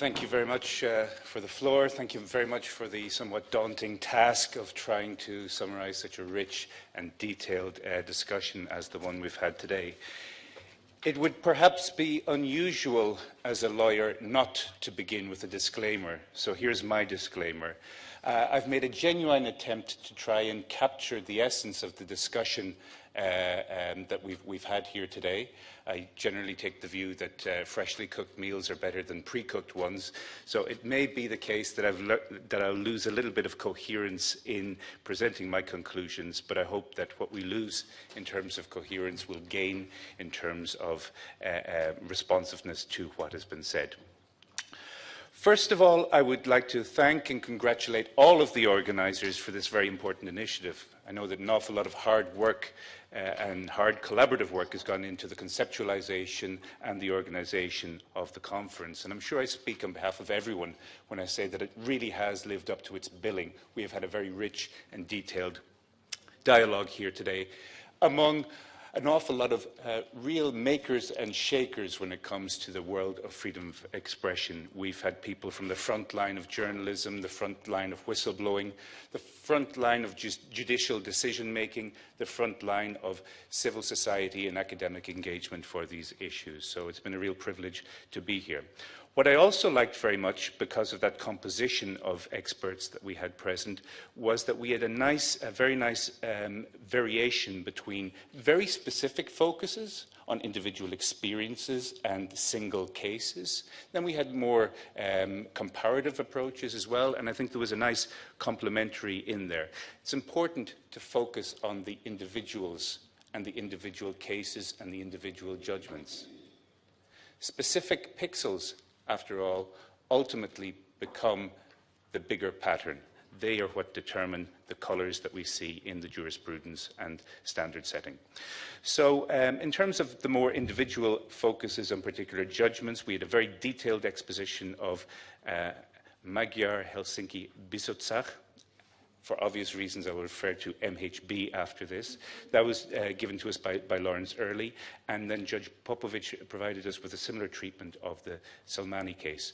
Thank you very much for the floor. Thank you very much for the somewhat daunting task of trying to summarise such a rich and detailed discussion as the one we've had today. It would perhaps be unusual as a lawyer not to begin with a disclaimer, so here's my disclaimer. I've made a genuine attempt to try and capture the essence of the discussion that we've had here today. I generally take the view that freshly cooked meals are better than pre-cooked ones, so it may be the case that I'll lose a little bit of coherence in presenting my conclusions, but I hope that what we lose in terms of coherence will gain in terms of responsiveness to what has been said. First of all, I would like to thank and congratulate all of the organisers for this very important initiative. I know that an awful lot of hard work and hard collaborative work has gone into the conceptualisation and the organisation of the conference. And I'm sure I speak on behalf of everyone when I say that it really has lived up to its billing. We have had a very rich and detailed dialogue here today among an awful lot of real makers and shakers when it comes to the world of freedom of expression. We've had people from the front line of journalism, the front line of whistleblowing, the front line of judicial decision-making, the front line of civil society and academic engagement for these issues. So it's been a real privilege to be here. What I also liked very much, because of that composition of experts that we had present, was that we had a very nice variation between very specific focuses on individual experiences and single cases. Then we had more comparative approaches as well, and I think there was a nice complementary in there. It's important to focus on the individuals and the individual cases and the individual judgments. Specific pixels, after all, ultimately become the bigger pattern. They are what determine the colours that we see in the jurisprudence and standard setting. So in terms of the more individual focuses on particular judgments, we had a very detailed exposition of Magyar Helsinki Bizottság. For obvious reasons, I will refer to MHB after this. That was given to us by Lawrence Early, and then Judge Popovic provided us with a similar treatment of the Salmani case.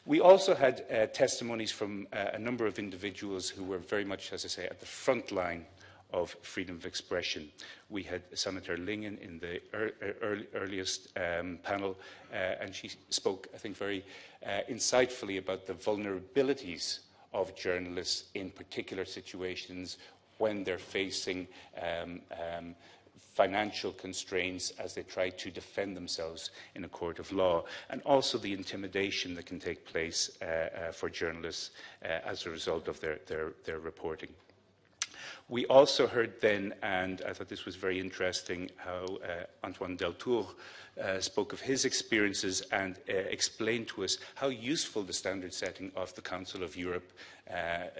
We also had testimonies from a number of individuals who were very much, as I say, at the front line of freedom of expression. We had Senator Lingen in the earliest panel, and she spoke, I think, very insightfully about the vulnerabilities of journalists in particular situations when they're facing financial constraints as they try to defend themselves in a court of law, and also the intimidation that can take place for journalists as a result of their reporting. We also heard then, and I thought this was very interesting, how Antoine Deltour spoke of his experiences and explained to us how useful the standard setting of the Council of Europe, the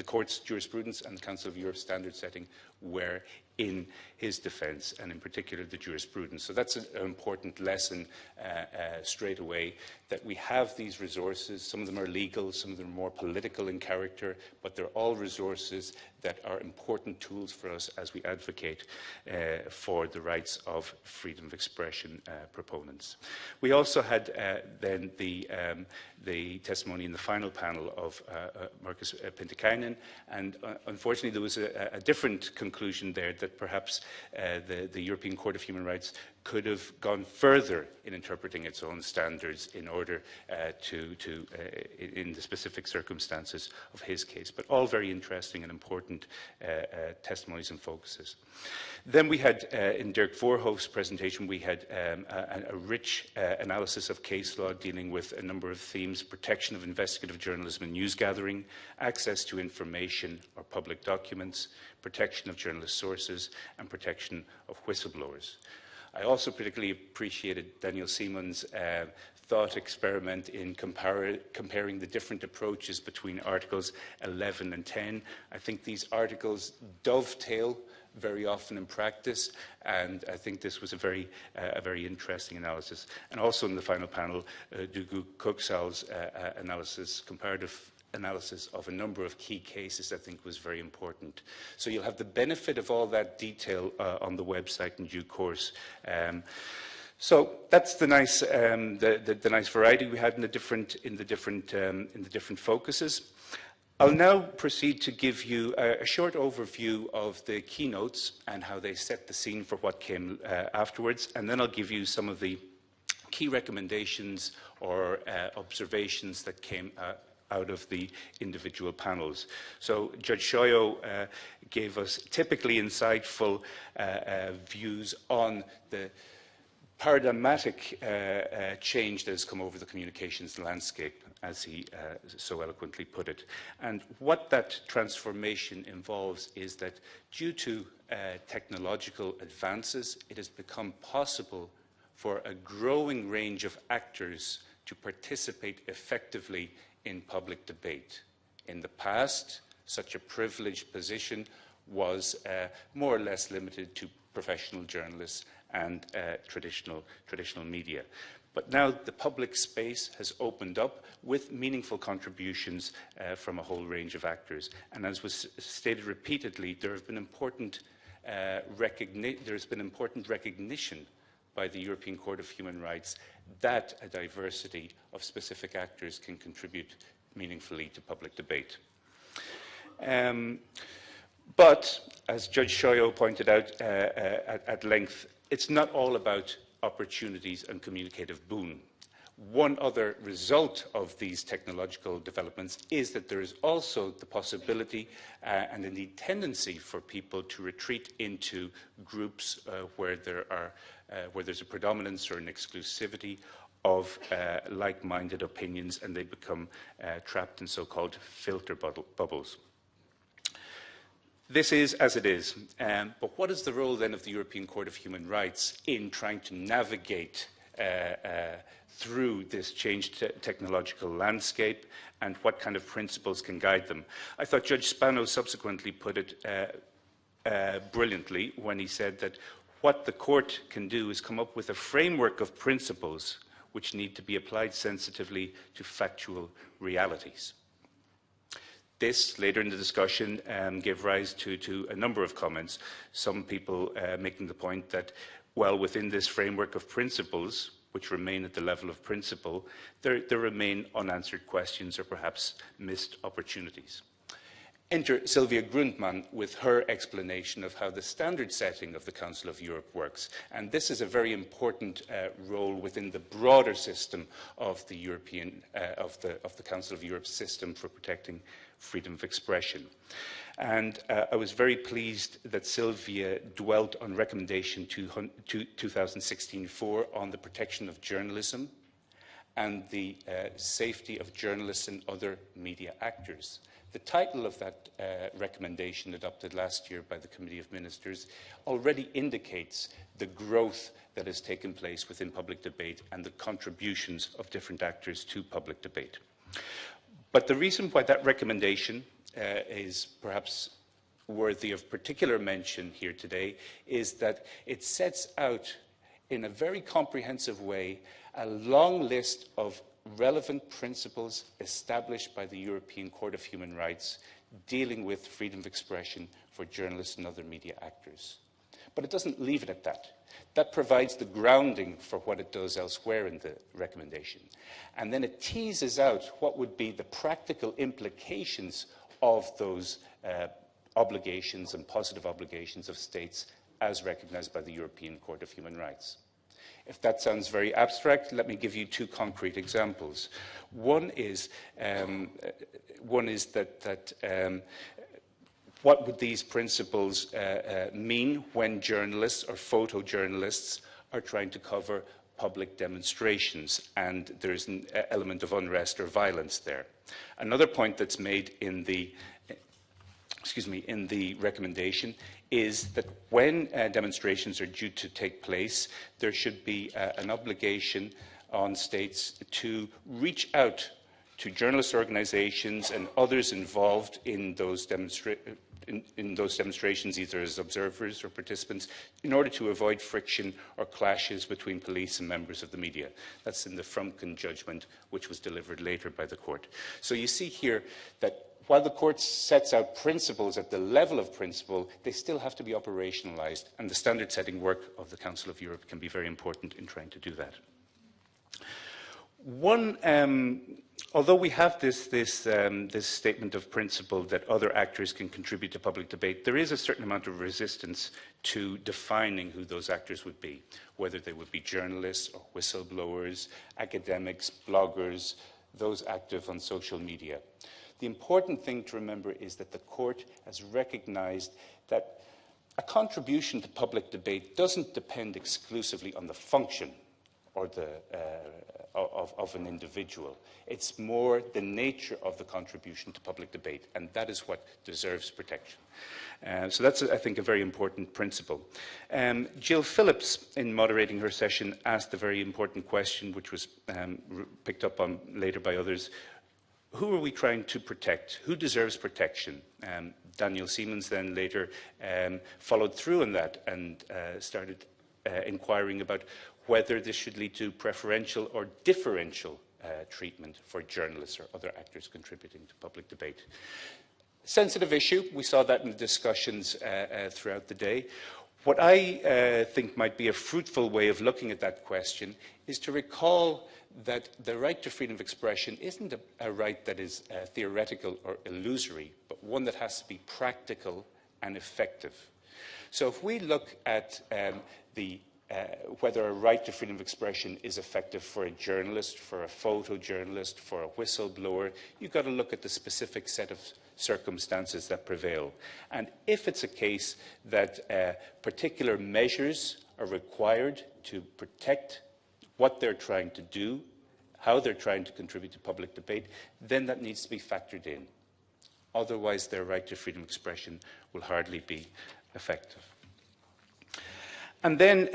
Court's jurisprudence and the Council of Europe standard setting were in his defence, and in particular the jurisprudence. So that's an important lesson straight away, that we have these resources. Some of them are legal, some of them are more political in character, but they're all resources that are important tools for us as we advocate for the rights of freedom of expression proponents. We also had then the testimony in the final panel of Markus Pintikainen, and unfortunately there was a different conclusion there, that perhaps the European Court of Human Rights could have gone further in interpreting its own standards in order in the specific circumstances of his case. But all very interesting and important testimonies and focuses. Then we had, in Dirk Voorhoof's presentation, we had a rich analysis of case law dealing with a number of themes: protection of investigative journalism and news gathering, access to information or public documents, protection of journalist sources, and protection of whistleblowers. I also particularly appreciated Daniel Simon's thought experiment in comparing the different approaches between Articles 11 and 10. I think these articles dovetail very often in practice, and I think this was a very interesting analysis. And also in the final panel, Dugu Koksal's comparative analysis of a number of key cases, I think was very important. So you'll have the benefit of all that detail on the website in due course. So that's the nice, the nice variety we had in the different focuses. I'll now proceed to give you a short overview of the keynotes and how they set the scene for what came afterwards, and then I'll give you some of the key recommendations or observations that came out of the individual panels. So Judge Shoyo gave us typically insightful views on the paradigmatic change that has come over the communications landscape, as he so eloquently put it. And what that transformation involves is that due to technological advances, it has become possible for a growing range of actors to participate effectively in public debate. In the past, such a privileged position was more or less limited to professional journalists and traditional media. But now the public space has opened up with meaningful contributions from a whole range of actors. And as was stated repeatedly, there has been important recognition by the European Court of Human Rights that a diversity of specific actors can contribute meaningfully to public debate. But, as Judge Shoyo pointed out at length, it's not all about opportunities and communicative boon. One other result of these technological developments is that there is also the possibility and indeed tendency for people to retreat into groups where there's a predominance or an exclusivity of like-minded opinions, and they become trapped in so-called filter bubbles. This is as it is, but what is the role then of the European Court of Human Rights in trying to navigate through this changed technological landscape, and what kind of principles can guide them? I thought Judge Spano subsequently put it brilliantly when he said that what the court can do is come up with a framework of principles which need to be applied sensitively to factual realities. This, later in the discussion, gave rise to a number of comments, some people making the point that, well, within this framework of principles, which remain at the level of principle, there remain unanswered questions or perhaps missed opportunities. Enter Sylvia Grundmann with her explanation of how the standard setting of the Council of Europe works. And this is a very important role within the broader system of the Council of Europe system for protecting freedom of expression. And I was very pleased that Sylvia dwelt on recommendation 2016-4 on the protection of journalism and the safety of journalists and other media actors. The title of that recommendation adopted last year by the Committee of Ministers already indicates the growth that has taken place within public debate and the contributions of different actors to public debate. But the reason why that recommendation is perhaps worthy of particular mention here today is that it sets out in a very comprehensive way a long list of relevant principles established by the European Court of Human Rights dealing with freedom of expression for journalists and other media actors. But it doesn't leave it at that. That provides the grounding for what it does elsewhere in the recommendation. And then it teases out what would be the practical implications of those obligations and positive obligations of states as recognized by the European Court of Human Rights. If that sounds very abstract, let me give you two concrete examples. One is that what would these principles mean when journalists or photojournalists are trying to cover public demonstrations and there's an element of unrest or violence there? Another point that's made in the recommendation is that when demonstrations are due to take place, there should be an obligation on states to reach out to journalist organizations and others involved in those demonstrations, either as observers or participants, in order to avoid friction or clashes between police and members of the media. That's in the Frumkin judgment, which was delivered later by the court. So you see here that while the court sets out principles at the level of principle, they still have to be operationalised, and the standard-setting work of the Council of Europe can be very important in trying to do that. Although we have this statement of principle that other actors can contribute to public debate, there is a certain amount of resistance to defining who those actors would be, whether they would be journalists or whistleblowers, academics, bloggers, those active on social media. The important thing to remember is that the court has recognised that a contribution to public debate doesn't depend exclusively on the function or of an individual. It's more the nature of the contribution to public debate, and that is what deserves protection. So that's, I think, a very important principle. Jill Phillips, in moderating her session, asked a very important question, which was picked up on later by others. Who are we trying to protect? Who deserves protection? Daniel Siemens then later followed through on that and started inquiring about whether this should lead to preferential or differential treatment for journalists or other actors contributing to public debate. Sensitive issue. We saw that in the discussions throughout the day. What I think might be a fruitful way of looking at that question is to recall that the right to freedom of expression isn't a right that is theoretical or illusory, but one that has to be practical and effective. So if we look at whether a right to freedom of expression is effective for a journalist, for a photojournalist, for a whistleblower, you've got to look at the specific set of circumstances that prevail. And if it's a case that particular measures are required to protect what they're trying to do, how they're trying to contribute to public debate, then that needs to be factored in. Otherwise, their right to freedom of expression will hardly be effective. And then,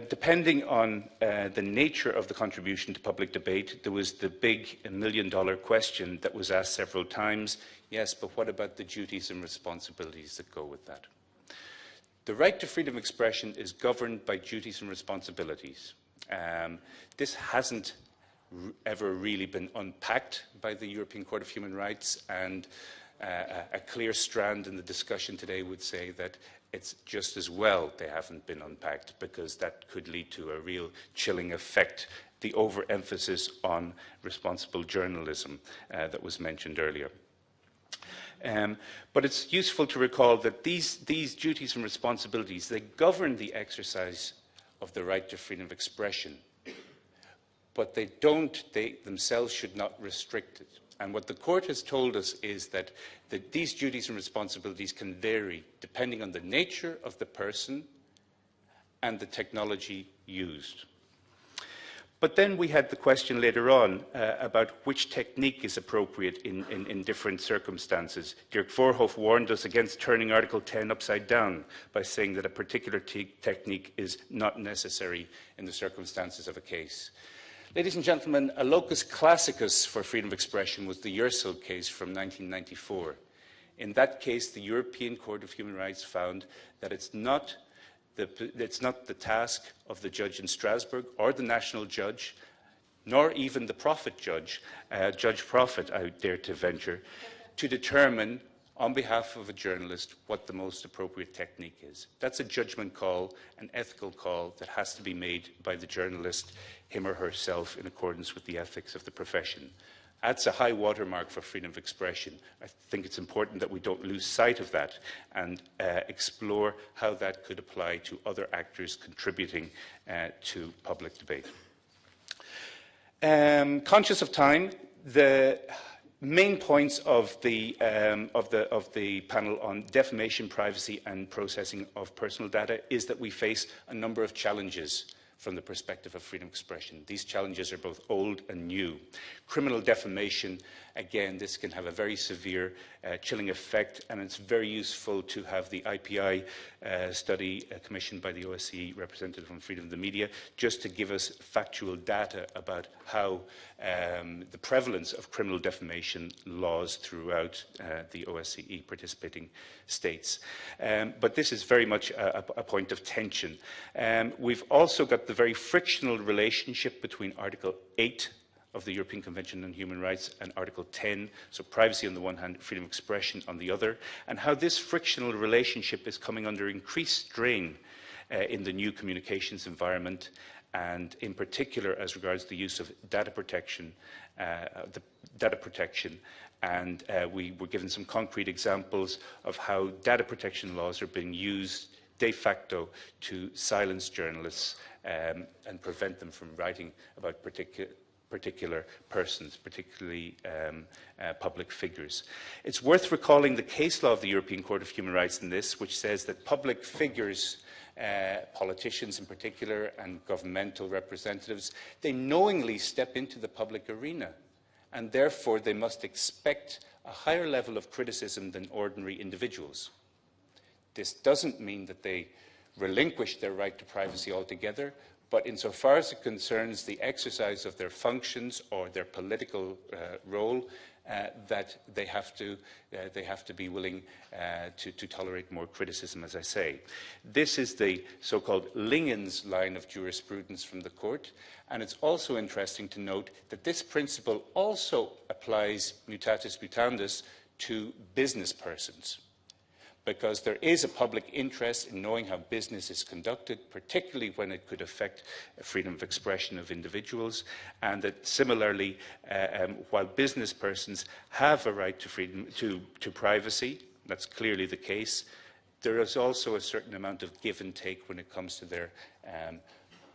depending on the nature of the contribution to public debate, there was the big million-dollar question that was asked several times. Yes, but what about the duties and responsibilities that go with that? The right to freedom of expression is governed by duties and responsibilities. This hasn't ever really been unpacked by the European Court of Human Rights, and a clear strand in the discussion today would say that it's just as well they haven't been unpacked, because that could lead to a real chilling effect, the overemphasis on responsible journalism that was mentioned earlier. But it's useful to recall that these duties and responsibilities, they govern the exercise of the right to freedom of expression, but they themselves should not restrict it. And what the court has told us is that these duties and responsibilities can vary depending on the nature of the person and the technology used. But then we had the question later on about which technique is appropriate in different circumstances. Dirk Voorhoff warned us against turning Article 10 upside down by saying that a particular technique is not necessary in the circumstances of a case. Ladies and gentlemen, a locus classicus for freedom of expression was the Yersil case from 1994. In that case, the European Court of Human Rights found that it's not the task of the judge in Strasbourg or the national judge, nor even the Prophet judge, Judge Prophet, I dare to venture, to determine on behalf of a journalist what the most appropriate technique is. That's a judgment call, an ethical call that has to be made by the journalist, him or herself, in accordance with the ethics of the profession. That's a high watermark for freedom of expression. I think it's important that we don't lose sight of that and explore how that could apply to other actors contributing to public debate. Conscious of time, the main points of the panel on defamation, privacy and processing of personal data is that we face a number of challenges from the perspective of freedom of expression. These challenges are both old and new. Criminal defamation, again, this can have a very severe chilling effect, and it's very useful to have the IPI study commissioned by the OSCE representative on freedom of the media, just to give us factual data about how the prevalence of criminal defamation laws throughout the OSCE participating states. But this is very much a point of tension. We've also got the very frictional relationship between Article 8 of the European Convention on Human Rights and Article 10, so privacy on the one hand, freedom of expression on the other, and how this frictional relationship is coming under increased strain in the new communications environment, and in particular as regards the use of data protection, and we were given some concrete examples of how data protection laws are being used de facto to silence journalists and prevent them from writing about particular persons, particularly public figures. It's worth recalling the case law of the European Court of Human Rights in this, which says that public figures, politicians in particular, and governmental representatives, they knowingly step into the public arena, and therefore they must expect a higher level of criticism than ordinary individuals. This doesn't mean that they relinquish their right to privacy altogether, but insofar as it concerns the exercise of their functions or their political role, that they have to be willing to tolerate more criticism, as I say. This is the so-called Lingen's line of jurisprudence from the court, and it's also interesting to note that this principle also applies mutatis mutandis to business persons, because there is a public interest in knowing how business is conducted, particularly when it could affect freedom of expression of individuals, and that similarly, while business persons have a right to freedom to privacy, that's clearly the case, there is also a certain amount of give and take when it comes to their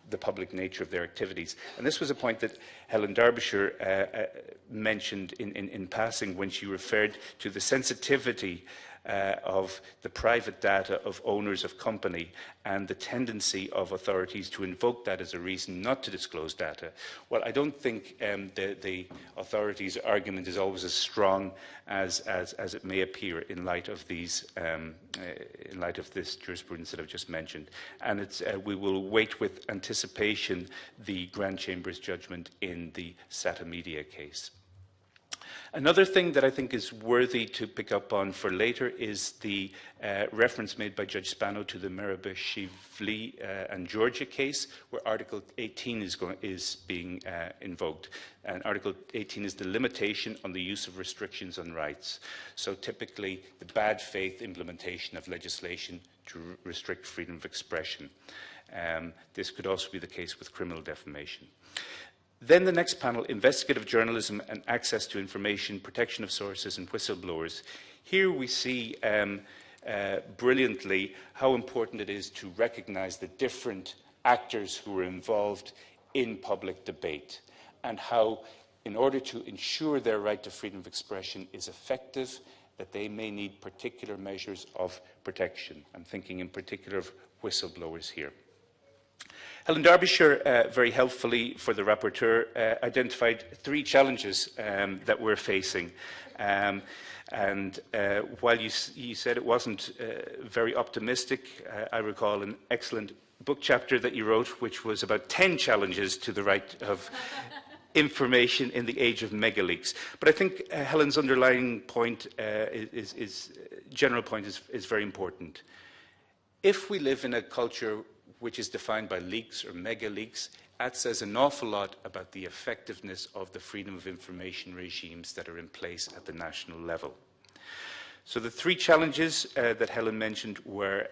the public nature of their activities. And this was a point that Helen Derbyshire mentioned in passing when she referred to the sensitivity of the private data of owners of company and the tendency of authorities to invoke that as a reason not to disclose data. Well, I don't think the authorities' argument is always as strong as it may appear in light of these in light of this jurisprudence that I've just mentioned. And it's, we will wait with anticipation the Grand Chamber's judgment in the Sata Media case. Another thing that I think is worthy to pick up on for later is the reference made by Judge Spano to the Mirabashvili and Georgia case, where Article 18 is being invoked. And Article 18 is the limitation on the use of restrictions on rights. So typically, the bad faith implementation of legislation to restrict freedom of expression. This could also be the case with criminal defamation. Then the next panel, investigative journalism and access to information, protection of sources and whistleblowers. Here we see brilliantly how important it is to recognise the different actors who are involved in public debate, and how, in order to ensure their right to freedom of expression is effective, that they may need particular measures of protection. I'm thinking in particular of whistleblowers here. Helen Derbyshire, very helpfully for the rapporteur, identified three challenges that we're facing. While you said it wasn't very optimistic, I recall an excellent book chapter that you wrote, which was about 10 challenges to the right of information in the age of mega leaks. But I think Helen's underlying point, general point is very important. If we live in a culture which is defined by leaks or mega leaks, that says an awful lot about the effectiveness of the freedom of information regimes that are in place at the national level. So the three challenges that Helen mentioned were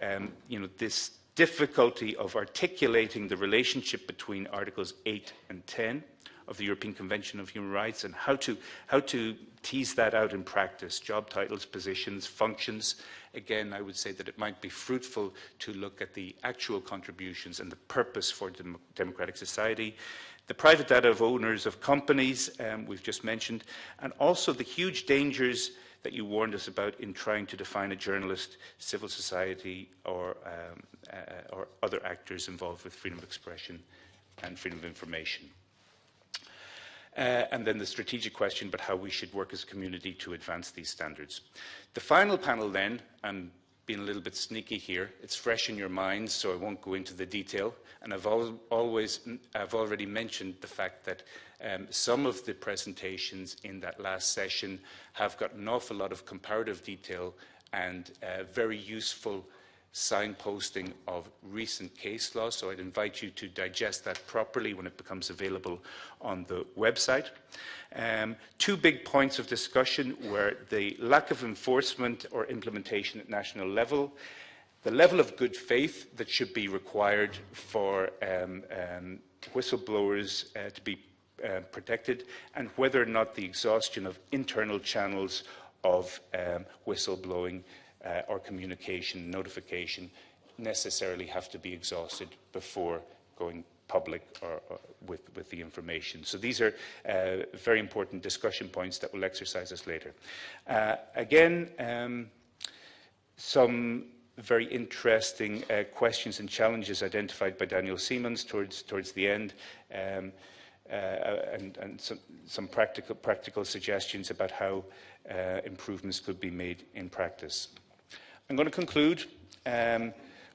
this difficulty of articulating the relationship between Articles 8 and 10 of the European Convention of Human Rights, and how to tease that out in practice, job titles, positions, functions. Again, I would say that it might be fruitful to look at the actual contributions and the purpose for democratic society, the private data of owners of companies, we've just mentioned, and also the huge dangers that you warned us about in trying to define a journalist, civil society, or other actors involved with freedom of expression and freedom of information. And then the strategic question about how we should work as a community to advance these standards. The final panel then, I'm being a little bit sneaky here, it's fresh in your minds, so I won't go into the detail, and I've already mentioned the fact that some of the presentations in that last session have got an awful lot of comparative detail and very useful signposting of recent case law, so I'd invite you to digest that properly when it becomes available on the website. Two big points of discussion were the lack of enforcement or implementation at national level, the level of good faith that should be required for whistleblowers to be protected, and whether or not the exhaustion of internal channels of whistleblowing or communication, notification, necessarily have to be exhausted before going public or with the information. So these are very important discussion points that will exercise us later. Again, some very interesting questions and challenges identified by Daniel Siemens towards the end, and some practical suggestions about how improvements could be made in practice. I'm going to conclude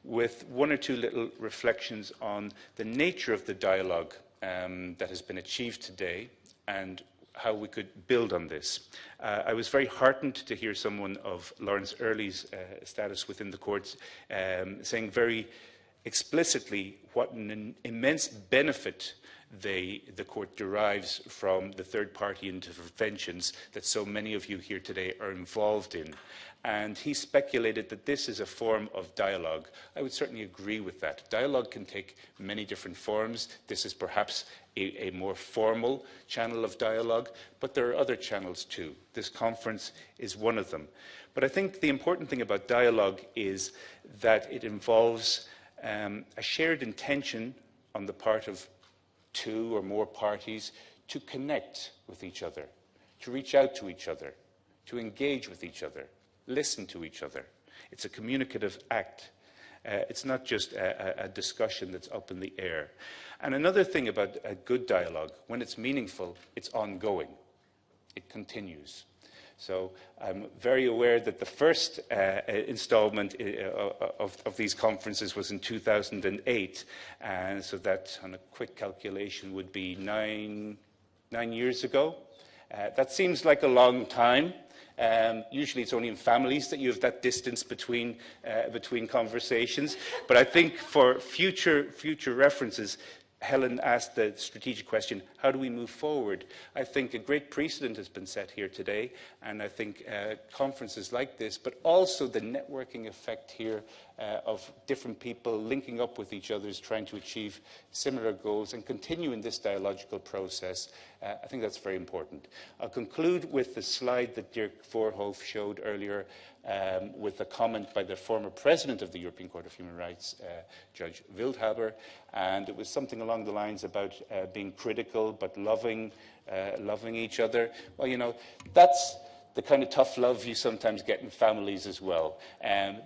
with one or two little reflections on the nature of the dialogue that has been achieved today and how we could build on this. I was very heartened to hear someone of Lawrence Early's status within the courts saying very explicitly what an immense benefit the court derives from the third-party interventions that so many of you here today are involved in. And he speculated that this is a form of dialogue. I would certainly agree with that. Dialogue can take many different forms. This is perhaps a more formal channel of dialogue, but there are other channels too. This conference is one of them. But I think the important thing about dialogue is that it involves a shared intention on the part of two or more parties to connect with each other, to reach out to each other, to engage with each other, listen to each other. It's a communicative act. It's not just a discussion that's up in the air. And another thing about a good dialogue, when it's meaningful, it's ongoing. It continues. So I'm very aware that the first installment of these conferences was in 2008, and so that, on a quick calculation, would be nine years ago. That seems like a long time. Usually it's only in families that you have that distance between conversations. But I think for future references, Helen asked the strategic question, how do we move forward? I think a great precedent has been set here today, and I think conferences like this, but also the networking effect here of different people linking up with each other, trying to achieve similar goals and continue in this dialogical process. I think that's very important. I'll conclude with the slide that Dirk Voorhof showed earlier, with a comment by the former president of the European Court of Human Rights, Judge Wildhaber, and it was something along the lines about being critical but loving each other. Well, you know, that's the kind of tough love you sometimes get in families as well.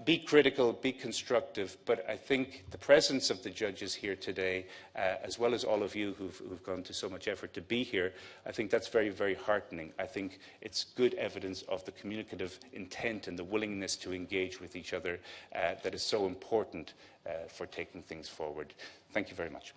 Be critical, be constructive, but I think the presence of the judges here today, as well as all of you who've gone to so much effort to be here, I think that's very, very heartening. I think it's good evidence of the communicative intent and the willingness to engage with each other that is so important for taking things forward. Thank you very much.